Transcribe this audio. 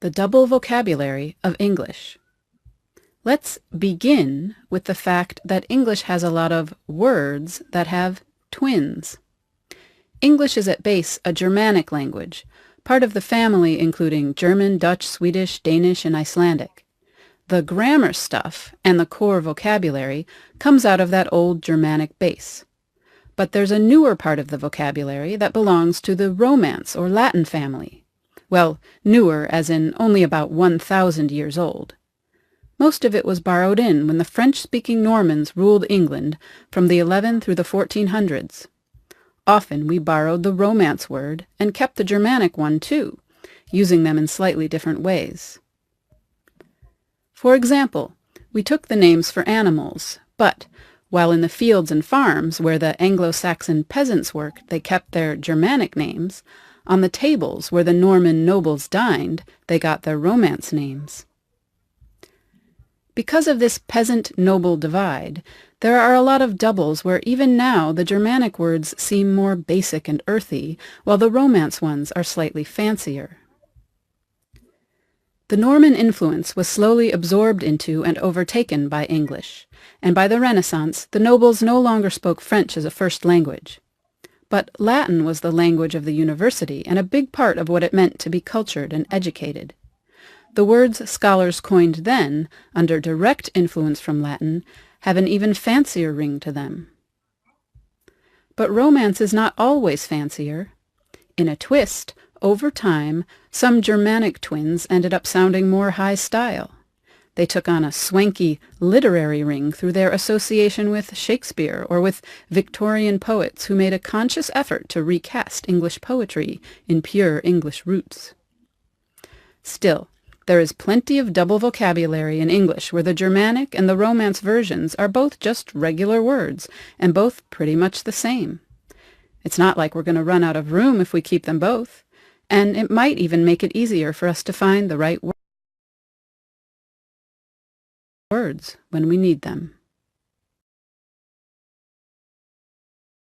The double vocabulary of English. Let's begin with the fact that English has a lot of words that have twins. English is at base a Germanic language, part of the family including German, Dutch, Swedish, Danish, and Icelandic. The grammar stuff and the core vocabulary comes out of that old Germanic base. But there's a newer part of the vocabulary that belongs to the Romance or Latin family. Well, newer as in only about 1,000 years old. Most of it was borrowed in when the French-speaking Normans ruled England from the 11 through the 1400s. Often we borrowed the Romance word and kept the Germanic one too, using them in slightly different ways. For example, we took the names for animals, but while in the fields and farms where the Anglo-Saxon peasants worked they kept their Germanic names, on the tables where the Norman nobles dined, they got their Romance names. Because of this peasant-noble divide, there are a lot of doubles where even now the Germanic words seem more basic and earthy, while the Romance ones are slightly fancier. The Norman influence was slowly absorbed into and overtaken by English, and by the Renaissance the nobles no longer spoke French as a first language. But Latin was the language of the university and a big part of what it meant to be cultured and educated. The words scholars coined then, under direct influence from Latin, have an even fancier ring to them. But Romance is not always fancier. In a twist, over time, some Germanic twins ended up sounding more high style. They took on a swanky literary ring through their association with Shakespeare or with Victorian poets who made a conscious effort to recast English poetry in pure English roots. Still, there is plenty of double vocabulary in English where the Germanic and the Romance versions are both just regular words and both pretty much the same. It's not like we're going to run out of room if we keep them both, and it might even make it easier for us to find the right words when we need them.